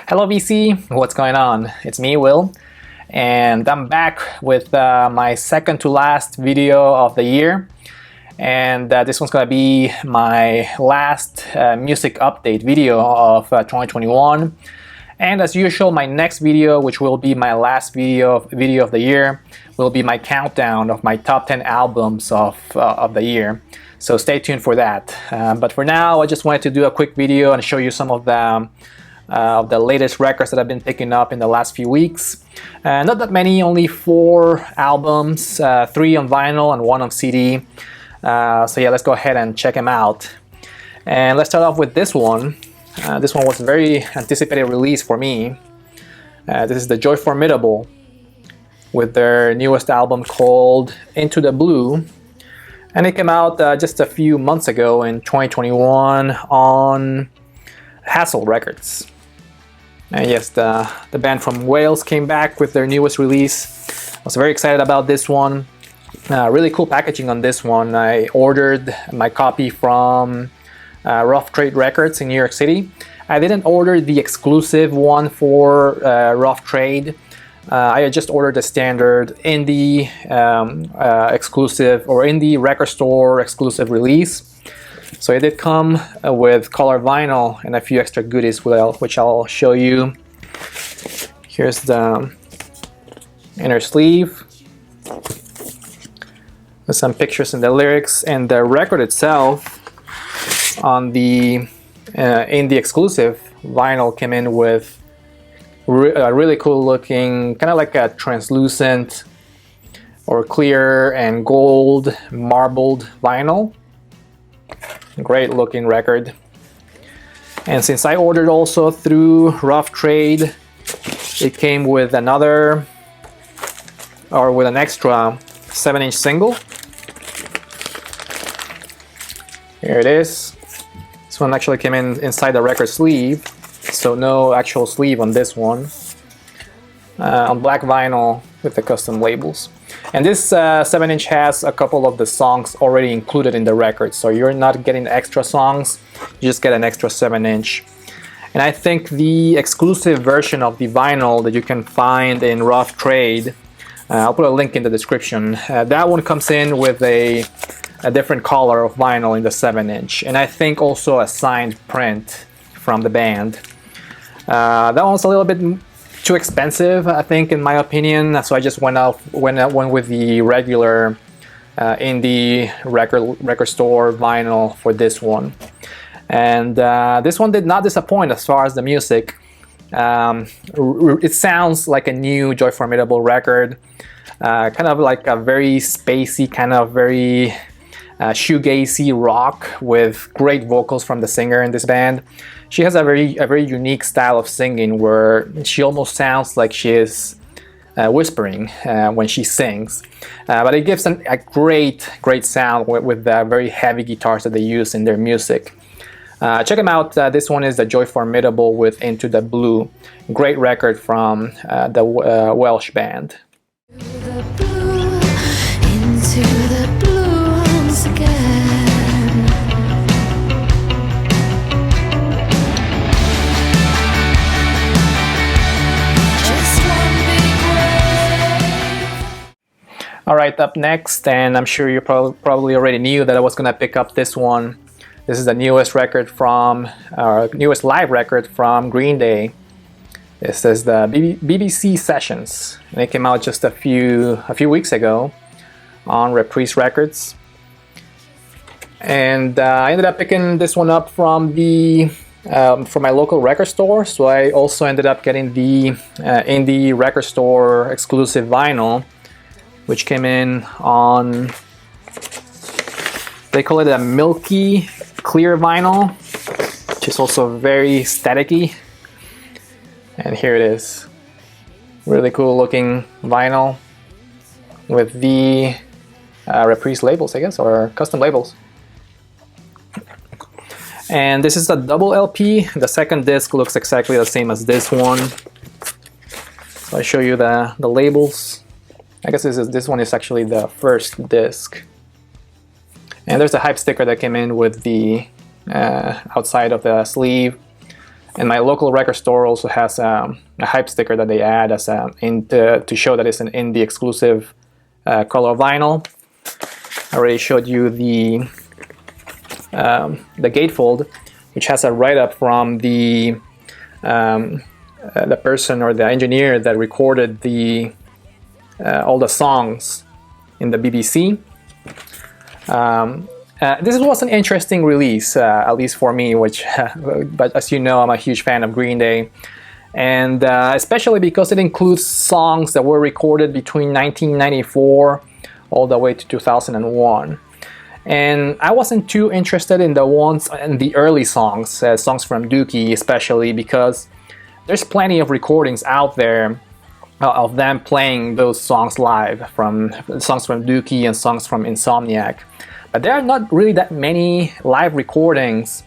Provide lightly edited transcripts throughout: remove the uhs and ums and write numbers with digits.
Hello VC, what's going on? It's me, Will, and I'm back with my second to last video of the year. And this one's gonna be my last music update video of 2021. And as usual, my next video, which will be my last video of the year, will be my countdown of my top 10 albums of the year. So stay tuned for that. But for now, I just wanted to do a quick video and show you some of the latest records that I've been picking up in the last few weeks. Not that many, only 4 albums, 3 on vinyl and 1 on CD. So yeah, let's go ahead and check them out. And let's start off with this one. This one was a very anticipated release for me. This is the Formidable with their newest album called Into the Blue. And it came out just a few months ago in 2021 on Hassel Records. And yes, the band from Wales came back with their newest release. I was very excited about this one. Really cool packaging on this one. I ordered my copy from Rough Trade Records in New York City. I didn't order the exclusive one for Rough Trade. I just ordered the standard indie exclusive or indie record store exclusive release. So it did come with color vinyl and a few extra goodies, which I'll show you. Here's the inner sleeve with some pictures and the lyrics, and the record itself on the indie exclusive vinyl came in with a really cool looking, kind of like a translucent or clear and gold marbled vinyl. Great looking record. And since I ordered also through Rough Trade, it came with an extra 7-inch single. Here it is. This one actually came inside the record sleeve, so no actual sleeve on this one. On black vinyl with the custom labels. And this 7-inch has a couple of the songs already included in the record, so you're not getting extra songs, you just get an extra 7-inch. And I think the exclusive version of the vinyl that you can find in Rough Trade, I'll put a link in the description, that one comes in with a different color of vinyl in the 7-inch, and I think also a signed print from the band. That one's a little bit too expensive, I think, in my opinion, so I just went with the regular indie record store vinyl for this one. And this one did not disappoint as far as the music. It sounds like a new Formidable record, kind of like a very spacey, kind of very shoegazy rock with great vocals from the singer in this band. She has a very unique style of singing where she almost sounds like she is whispering when she sings, but it gives a great sound with the very heavy guitars that they use in their music. Check them out. This one is the Formidable with Into the Blue. Great record from the Welsh band. Alright, up next, and I'm sure you probably already knew that I was going to pick up this one. This is the newest record from, newest live record from Green Day. This is the BBC Sessions, and it came out just a few weeks ago on Reprise Records. And I ended up picking this one up from my local record store, so I also ended up getting the indie record store exclusive vinyl, which came in on, they call it a milky clear vinyl, which is also very staticky. And here it is. Really cool looking vinyl with the Reprise labels, I guess, or custom labels. And this is a double LP. The second disc looks exactly the same as this one. So I show you the labels. I guess this one is actually the first disc. And there's a hype sticker that came in with the outside of the sleeve. And my local record store also has a hype sticker that they add as to show that it's an indie exclusive color vinyl. I already showed you the gatefold, which has a write-up from the person or the engineer that recorded all the songs in the BBC. This was an interesting release, at least for me, but as you know, I'm a huge fan of Green Day, and especially because it includes songs that were recorded between 1994 all the way to 2001. And I wasn't too interested in the ones in the early songs, songs from Dookie especially, because there's plenty of recordings out there of them playing those songs live, from songs from Dookie and songs from Insomniac. But there are not really that many live recordings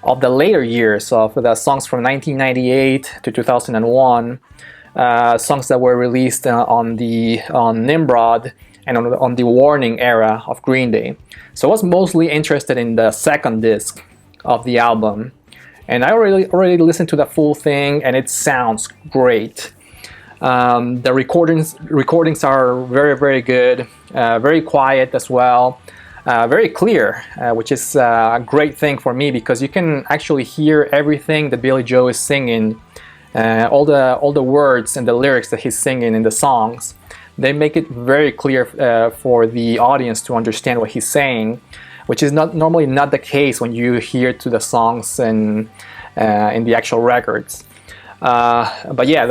of the later years of the songs from 1998 to 2001, songs that were released on Nimrod and on the Warning era of Green Day. So I was mostly interested in the second disc of the album, and I already listened to the full thing, and it sounds great. The recordings are very, very good, very quiet as well. Very clear, which is a great thing for me, because you can actually hear everything that Billy Joe is singing, all the words and the lyrics that he's singing in the songs. They make it very clear for the audience to understand what he's saying, which is normally not the case when you hear to the songs in the actual records. But yeah,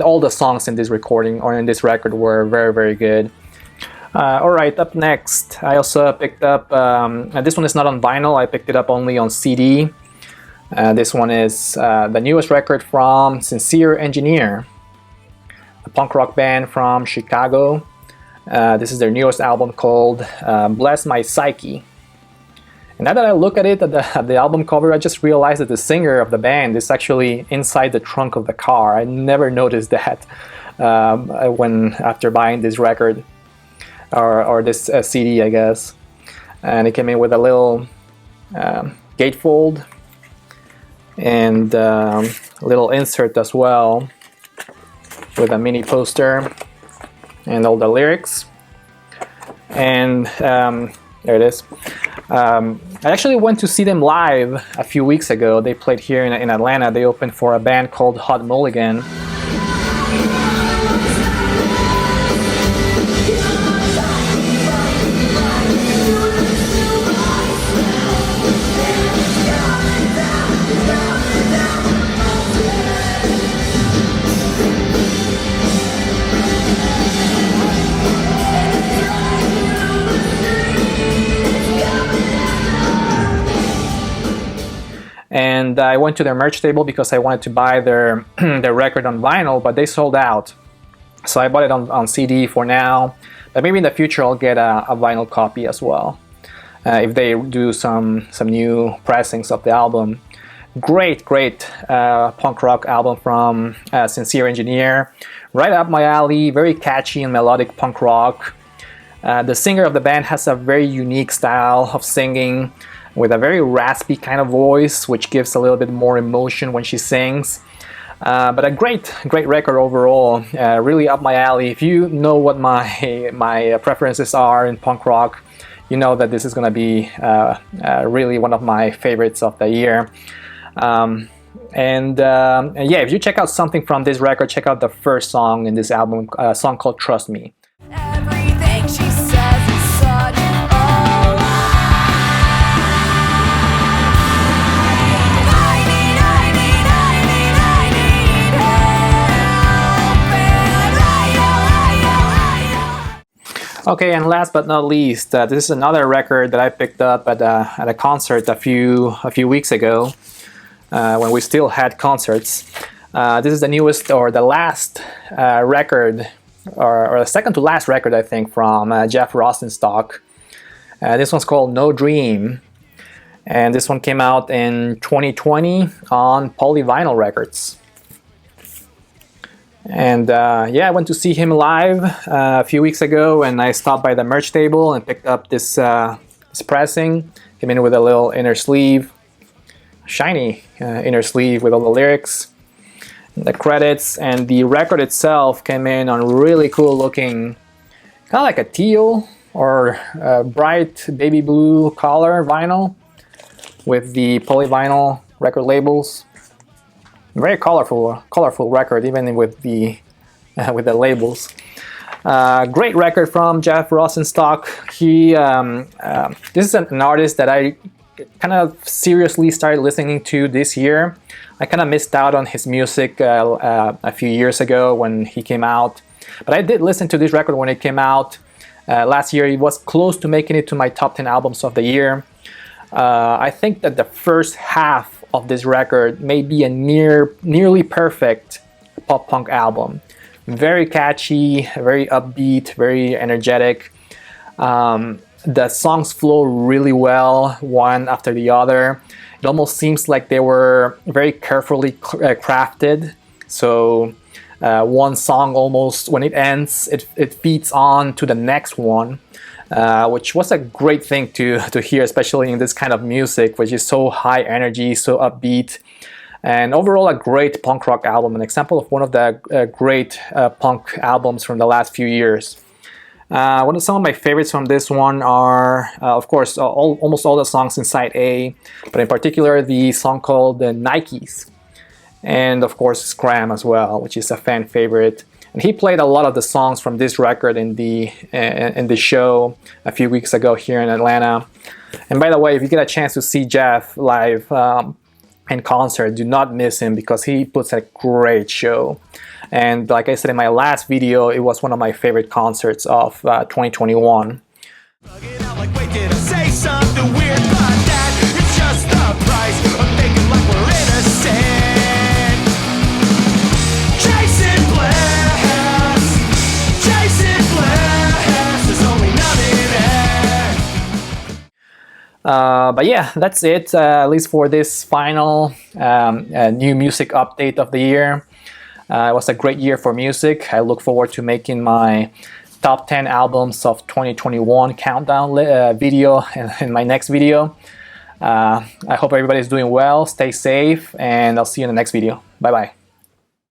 all the songs in this recording or in this record were very, very good. Alright, up next, I also picked up, this one is not on vinyl, I picked it up only on CD. This one is the newest record from Sincere Engineer, a punk rock band from Chicago. This is their newest album called Bless My Psyche. And now that I look at it, at the album cover, I just realized that the singer of the band is actually inside the trunk of the car. I never noticed that after buying this record. Or this CD, I guess. And it came in with a little gatefold and a little insert as well, with a mini poster and all the lyrics. And there it is. I actually went to see them live a few weeks ago. They played here in Atlanta. They opened for a band called Hot Mulligan. And I went to their merch table because I wanted to buy their record on vinyl, but they sold out. So I bought it on CD for now, but maybe in the future I'll get a vinyl copy as well, if they do some new pressings of the album. Great punk rock album from Sincere Engineer, right up my alley, very catchy and melodic punk rock. The singer of the band has a very unique style of singing, with a very raspy kind of voice, which gives a little bit more emotion when she sings. But a great record overall, really up my alley. If you know what my preferences are in punk rock, you know that this is going to be really one of my favorites of the year. And yeah, if you check out something from this record, check out the first song in this album, a song called Trust Me. Everything she says is such a lie. I need help, and Okay, and last but not least, this is another record that I picked up at a concert a few weeks ago, when we still had concerts. This is the newest, or the last record, or the second to last record, I think, from Jeff Rosenstock. This one's called No Dream, and this one came out in 2020 on Polyvinyl Records. And yeah, I went to see him live a few weeks ago, and I stopped by the merch table and picked up this pressing. Came in with a little inner sleeve. shiny inner sleeve with all the lyrics, the credits, and the record itself came in on really cool looking, kind of like a teal or bright baby blue color vinyl with the polyvinyl record labels. Very colorful record, even with the labels. Great record from Jeff Rosenstock. He this is an artist that I kind of seriously started listening to this year. I kind of missed out on his music a few years ago when he came out, but I did listen to this record when it came out last year. It was close to making it to my top 10 albums of the year. I think that the first half of this record may be a nearly perfect pop punk album. Very catchy, very upbeat, very energetic. The songs flow really well, one after the other. It almost seems like they were very carefully crafted. So one song almost, when it ends, it feeds on to the next one. Which was a great thing to hear, especially in this kind of music, which is so high energy, so upbeat, and overall a great punk rock album, an example of one of the great punk albums from the last few years. Some of my favorites from this one are, of course, almost all the songs in side A, but in particular the song called the Nikes, and of course Scram as well, which is a fan favorite. And he played a lot of the songs from this record in the show a few weeks ago here in Atlanta. And by the way, if you get a chance to see Jeff live in concert, do not miss him because he puts a great show. And like I said in my last video, it was one of my favorite concerts of 2021. But yeah, that's it, at least for this final new music update of the year. It was a great year for music. I look forward to making my top 10 albums of 2021 countdown video in my next video. I hope everybody's doing well, stay safe, and I'll see you in the next video. Bye bye.